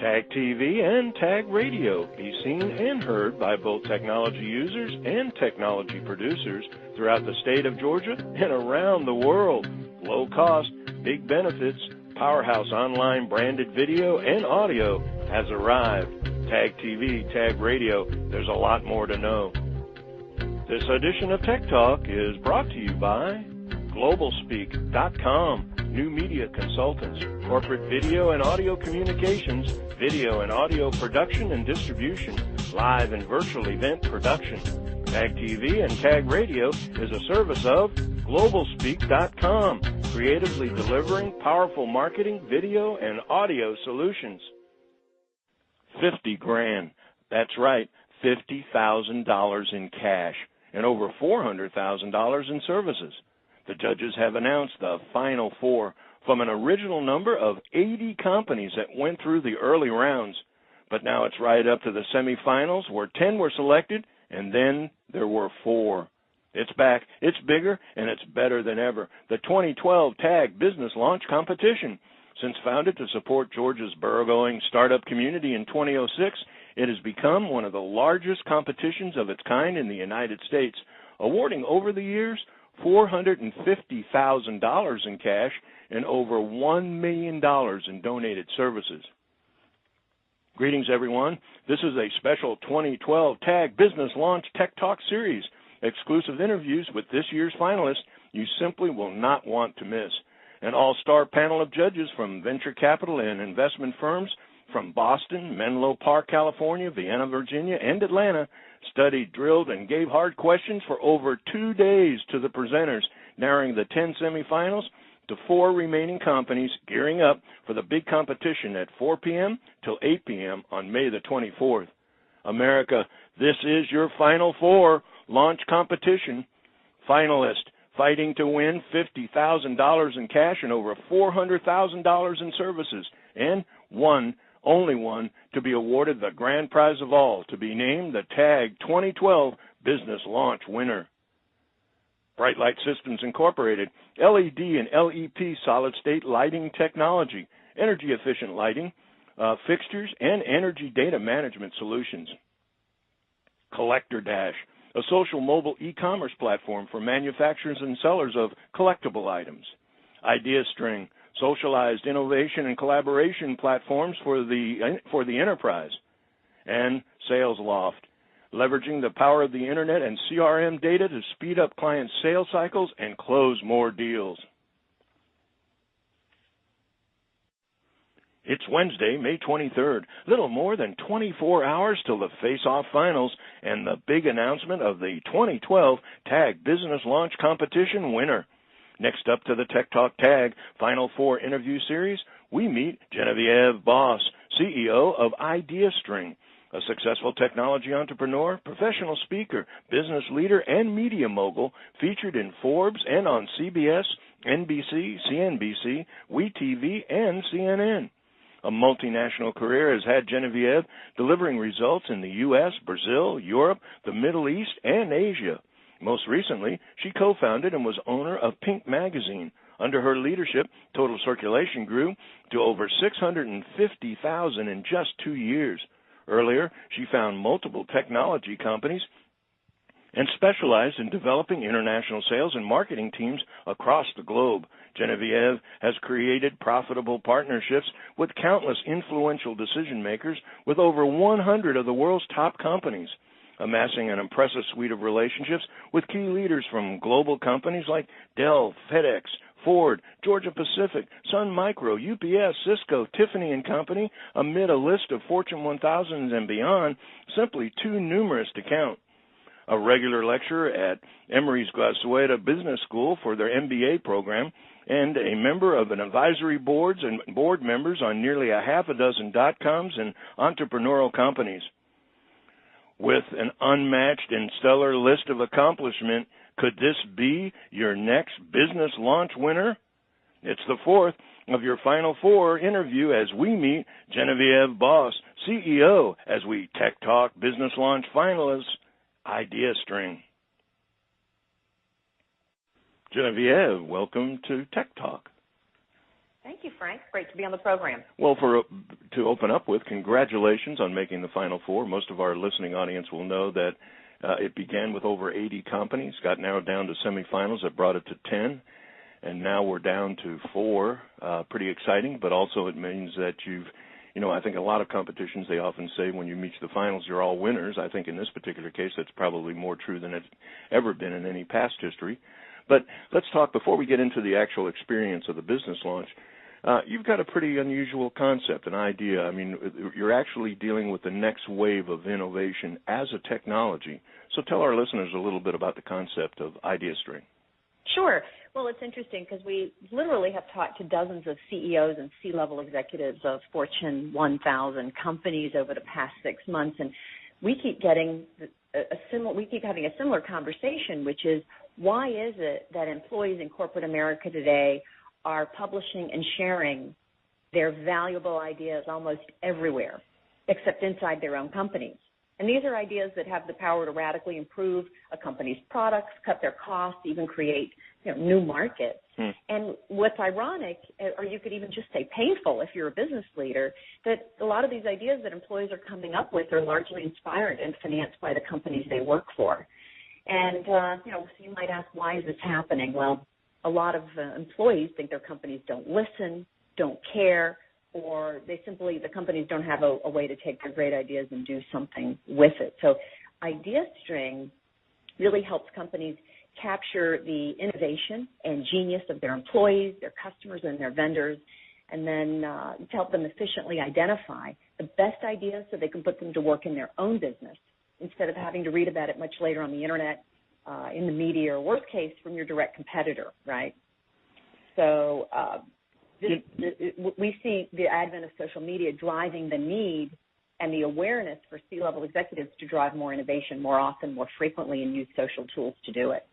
Tag TV and Tag Radio be seen and heard by both technology users and technology producers throughout the state of Georgia and around the world. Low cost, big benefits, powerhouse online branded video and audio has arrived. Tag TV, Tag Radio, there's a lot more to know. This edition of Tech Talk is brought to you by GlobalSpeak.com, new media consultants, corporate video and audio communications, video and audio production and distribution, live and virtual event production. Tag TV and Tag Radio is a service of GlobalSpeak.com, creatively delivering powerful marketing, video, and audio solutions. 50 grand. That's right, $50,000 in cash and over $400,000 in services. The judges have announced the final four from an original number of 80 companies that went through the early rounds. But now it's right up to the semifinals where 10 were selected, and then there were 4. It's back, it's bigger, and it's better than ever. The 2012 TAG Business Launch Competition. Since founded to support Georgia's borough-going startup community in 2006, it has become one of the largest competitions of its kind in the United States, awarding over the years $450,000 in cash and over $1 million in donated services. Greetings, everyone. This is a special 2012 TAG Business Launch Tech Talk series, exclusive interviews with this year's finalists you simply will not want to miss. An all-star panel of judges from venture capital and investment firms from Boston, Menlo Park, California, Vienna, Virginia, and Atlanta studied, drilled, and gave hard questions for over 2 days to the presenters, narrowing the 10 semifinals to 4 remaining companies gearing up for the big competition at 4 p.m. till 8 p.m. on May the 24th. America, this is your Final Four launch competition. Finalist, fighting to win $50,000 in cash and over $400,000 in services, and only one, to be awarded the grand prize of all, to be named the TAG 2012 Business Launch winner. Bright Light Systems Incorporated, LED and LEP solid-state lighting technology, energy-efficient lighting, fixtures, and energy data management solutions. Collector Dash, a social mobile e-commerce platform for manufacturers and sellers of collectible items. IdeaString, socialized innovation and collaboration platforms for the enterprise. And SalesLoft, leveraging the power of the Internet and CRM data to speed up client sales cycles and close more deals. It's Wednesday, May 23rd, little more than 24 hours till the face-off finals and the big announcement of the 2012 TAG Business Launch Competition winner. Next up to the Tech Talk TAG Final Four interview series, we meet Genevieve Bos, CEO of IdeaString, a successful technology entrepreneur, professional speaker, business leader, and media mogul featured in Forbes and on CBS, NBC, CNBC, WeTV, and CNN. A multinational career has had Genevieve delivering results in the U.S., Brazil, Europe, the Middle East, and Asia. Most recently, she co-founded and was owner of Pink Magazine. Under her leadership, total circulation grew to over 650,000 in just 2 years. Earlier, she found multiple technology companies and specialized in developing international sales and marketing teams across the globe. Genevieve has created profitable partnerships with countless influential decision-makers with over 100 of the world's top companies, amassing an impressive suite of relationships with key leaders from global companies like Dell, FedEx, Ford, Georgia Pacific, Sun Micro, UPS, Cisco, Tiffany & Company, amid a list of Fortune 1000s and beyond, simply too numerous to count. A regular lecturer at Emory's Goizueta Business School for their MBA program, and a member of an advisory boards and board members on nearly a half a dozen dot-coms and entrepreneurial companies. With an unmatched and stellar list of accomplishment, could this be your next business launch winner? It's the fourth of your Final Four interview as we meet Genevieve Bos, CEO, as we Tech Talk Business Launch finalists, IdeaString. Genevieve, welcome to Tech Talk. Thank you, Frank. Great to be on the program. Well, to open up with, congratulations on making the Final Four. Most of our listening audience will know that it began with over 80 companies, got narrowed down to semifinals that brought it to 10, and now we're down to 4. Pretty exciting, but also it means that I think a lot of competitions, they often say when you reach the finals, you're all winners. I think in this particular case, that's probably more true than it's ever been in any past history. But let's talk, before we get into the actual experience of the business launch, you've got a pretty unusual concept, an idea. I mean, you're actually dealing with the next wave of innovation as a technology. So tell our listeners a little bit about the concept of IdeaString. Sure. Well, it's interesting because we literally have talked to dozens of CEOs and C-level executives of Fortune 1000 companies over the past 6 months, and we keep getting having a similar conversation, which is, why is it that employees in corporate America today are publishing and sharing their valuable ideas almost everywhere, except inside their own companies? And these are ideas that have the power to radically improve a company's products, cut their costs, even create new markets. And what's ironic, or you could even just say painful if you're a business leader, that a lot of these ideas that employees are coming up with are largely inspired and financed by the companies they work for. And, so you might ask, why is this happening? Well, a lot of employees think their companies don't listen, don't care, or the companies don't have a way to take their great ideas and do something with it. So IdeaString really helps companies capture the innovation and genius of their employees, their customers, and their vendors, and then to help them efficiently identify the best ideas so they can put them to work in their own business instead of having to read about it much later on the Internet, in the media, or worst case, from your direct competitor, right? So we see the advent of social media driving the need and the awareness for C-level executives to drive more innovation more often, more frequently, and use social tools to do it.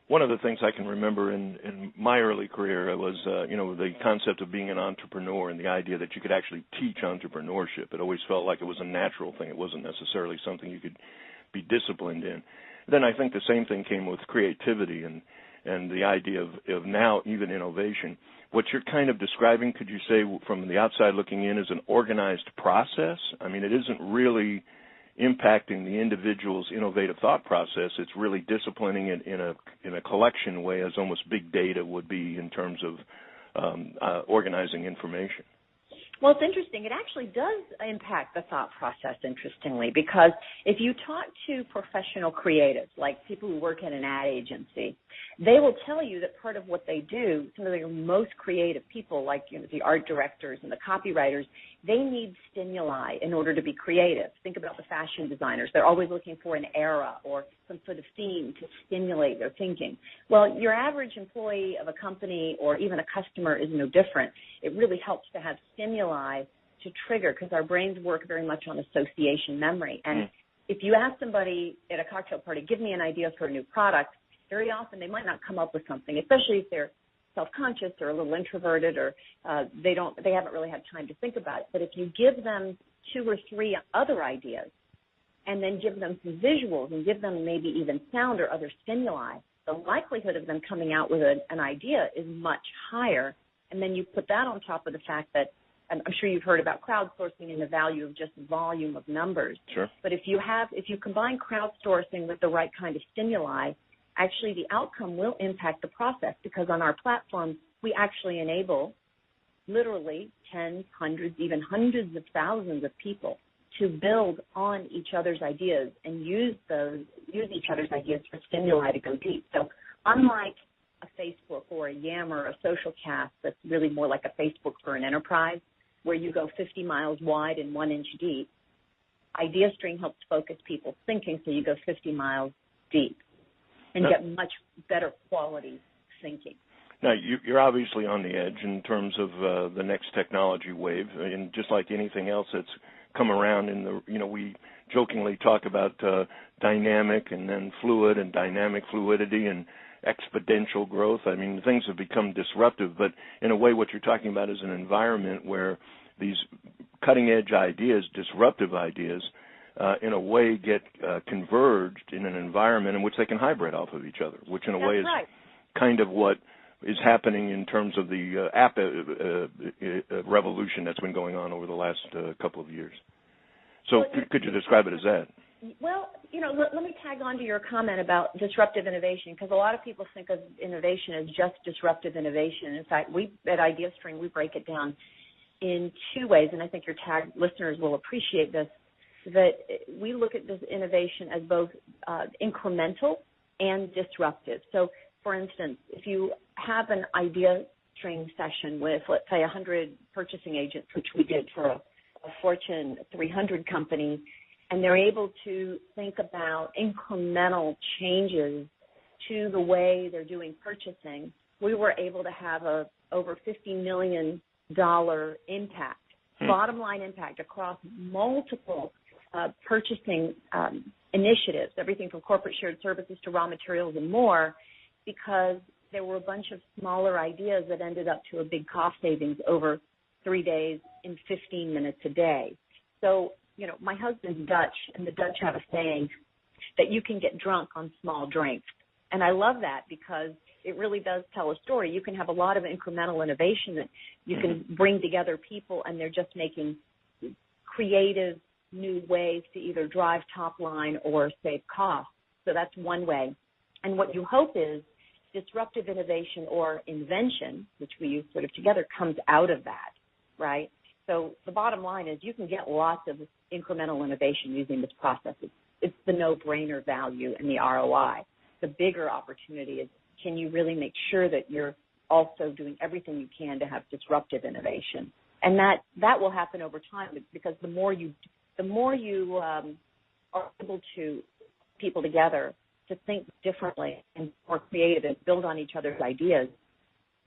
One of the things I can remember in my early career was, the concept of being an entrepreneur and the idea that you could actually teach entrepreneurship. It always felt like it was a natural thing. It wasn't necessarily something you could be disciplined in. Then I think the same thing came with creativity and the idea of now even innovation. What you're kind of describing, could you say, from the outside looking in, is an organized process? I mean, it isn't really impacting the individual's innovative thought process. It's really disciplining it in a collection way, as almost big data would be in terms of organizing information. Well, it's interesting. It actually does impact the thought process, interestingly, because if you talk to professional creatives, like people who work in an ad agency, they will tell you that part of what they do, some of their most creative people, like the art directors and the copywriters, they need stimuli in order to be creative. Think about the fashion designers. They're always looking for an era or some sort of theme to stimulate their thinking. Well, your average employee of a company or even a customer is no different. It really helps to have stimuli to trigger, because our brains work very much on association memory. And if you ask somebody at a cocktail party, give me an idea for a new product, very often they might not come up with something, especially if they're self-conscious or a little introverted, or they haven't really had time to think about it. But if you give them 2 or 3 other ideas and then give them some visuals and give them maybe even sound or other stimuli, the likelihood of them coming out with an idea is much higher. And then you put that on top of the fact that, I'm sure you've heard about crowdsourcing and the value of just volume of numbers. Sure. But if you combine crowdsourcing with the right kind of stimuli, actually the outcome will impact the process, because on our platform, we actually enable literally tens, hundreds, even hundreds of thousands of people to build on each other's ideas and use each other's ideas for stimuli to go deep. So unlike a Facebook or a Yammer or a social cast that's really more like a Facebook for an enterprise, where you go 50 miles wide and 1 inch deep, IdeaString helps focus people's thinking so you go 50 miles deep and get much better quality thinking. Now, you're obviously on the edge in terms of the next technology wave, and just like anything else that's come around we jokingly talk about dynamic and then fluid and dynamic fluidity and exponential growth. I mean, things have become disruptive, but in a way what you're talking about is an environment where these cutting-edge ideas, disruptive ideas, in a way get converged in an environment in which they can hybrid off of each other, which in a way is kind of what is happening in terms of the app revolution that's been going on over the last couple of years. So could you describe it as that? Well, let me tag on to your comment about disruptive innovation, because a lot of people think of innovation as just disruptive innovation. In fact, we at IdeaString, we break it down in two ways, and I think your tag listeners will appreciate this, that we look at this innovation as both incremental and disruptive. So, for instance, if you have an IdeaString session with, let's say, 100 purchasing agents, which we did for a Fortune 300 company, and they're able to think about incremental changes to the way they're doing purchasing, we were able to have a over $50 million impact, bottom line impact across multiple purchasing initiatives, everything from corporate shared services to raw materials and more, because there were a bunch of smaller ideas that ended up to a big cost savings over 3 days in 15 minutes a day. So, my husband's Dutch, and the Dutch have a saying that you can get drunk on small drinks. And I love that because it really does tell a story. You can have a lot of incremental innovation that you can bring together people, and they're just making creative new ways to either drive top line or save costs. So that's one way. And what you hope is disruptive innovation or invention, which we use sort of together, comes out of that, right? So the bottom line is you can get lots of incremental innovation using this process. It's the no-brainer value and the ROI. The bigger opportunity is, can you really make sure that you're also doing everything you can to have disruptive innovation? And that will happen over time, because the more you are able to people together to think differently and more creative and build on each other's ideas,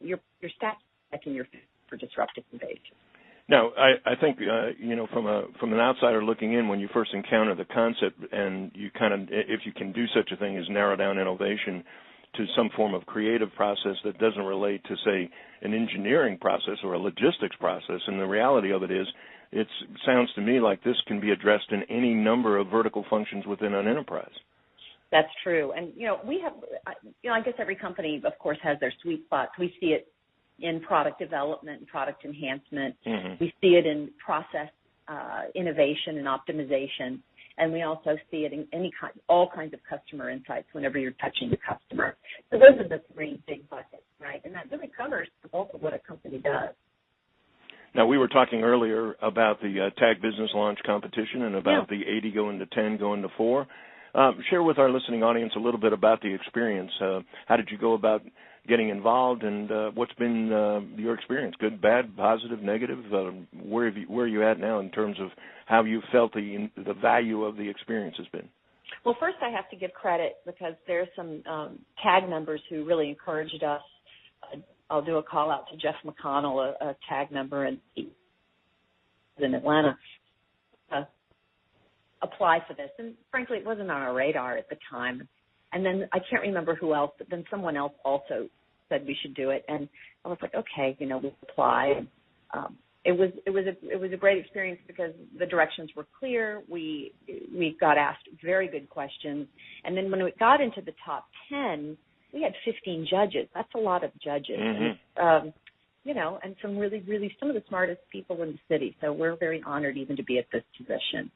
you're stacking your feet for disruptive innovation. Now, I think, from an outsider looking in, when you first encounter the concept and you if you can do such a thing as narrow down innovation to some form of creative process that doesn't relate to, say, an engineering process or a logistics process, and the reality of it is, it sounds to me like this can be addressed in any number of vertical functions within an enterprise. That's true. And, we have, I guess every company, of course, has their sweet spots. We see it in product development and product enhancement. We see it in process innovation and optimization. And we also see it in all kinds of customer insights whenever you're touching the customer. So those are the three big buckets, right? And that really covers the bulk of what a company does. Now, we were talking earlier about the Tag Business Launch competition and about the 80 going to 10 going to 4. Share with our listening audience a little bit about the experience. How did you go about getting involved, and what's been your experience? Good, bad, positive, negative? Where are you at now in terms of how you felt the value of the experience has been? Well, first I have to give credit because there's some tag members who really encouraged us. I'll do a call out to Jeff McConnell, a tag member in Atlanta, apply for this. And frankly, it wasn't on our radar at the time. And then I can't remember who else, but then someone else also said we should do it. And I was like, okay, we'll apply. It was a great experience because the directions were clear. We got asked very good questions. And then when we got into the top 10, we had 15 judges. That's a lot of judges. And, and some really, really, some of the smartest people in the city. So we're very honored even to be at this position.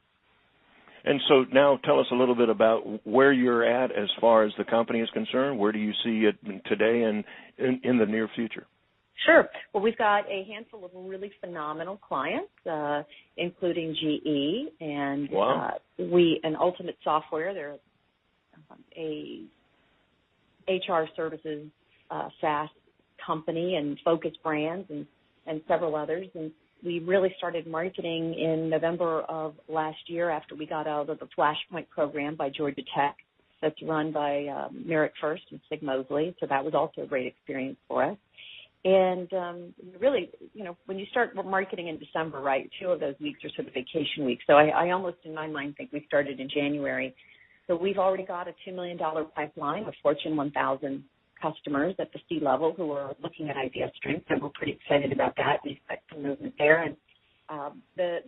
And so now tell us a little bit about where you're at as far as the company is concerned. Where do you see it today and in the near future? Sure. Well, we've got a handful of really phenomenal clients, including GE and and Ultimate Software. They're a HR services SaaS company, and Focus Brands and several others. And we really started marketing in November of last year after we got out of the Flashpoint program by Georgia Tech that's run by Merrick First and Sig Mosley. So that was also a great experience for us. And really, when you start marketing in December, right, 2 of those weeks are sort of vacation weeks. So I almost, in my mind, think we started in January. So we've already got a $2 million pipeline of Fortune 1000 customers at the C-level who are looking at IdeaString. So we're pretty excited about that. We expect some movement there. And this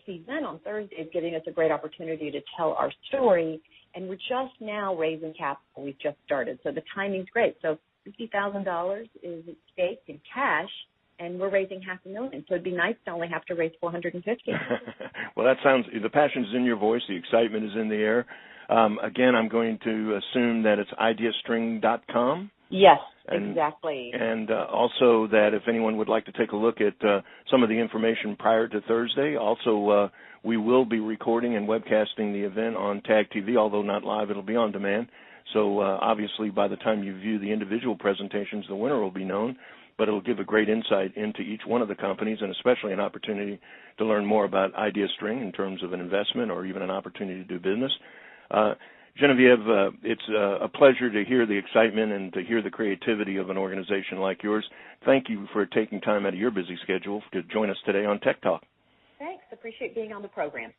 event on Thursday is giving us a great opportunity to tell our story. And we're just now raising capital. We've just started. So the timing's great. So $50,000 is at stake in cash, and we're raising $500,000. So it'd be nice to only have to raise $450,000. Well, that sounds, the passion's in your voice, the excitement is in the air. Again, I'm going to assume that it's IdeaString.com. Yes, exactly. And also that if anyone would like to take a look at some of the information prior to Thursday, also we will be recording and webcasting the event on TAG TV, although not live, it'll be on demand. So obviously by the time you view the individual presentations, the winner will be known, but it'll give a great insight into each one of the companies and especially an opportunity to learn more about IdeaString in terms of an investment or even an opportunity to do business. Genevieve, it's a pleasure to hear the excitement and to hear the creativity of an organization like yours. Thank you for taking time out of your busy schedule to join us today on Tech Talk. Thanks. Appreciate being on the program.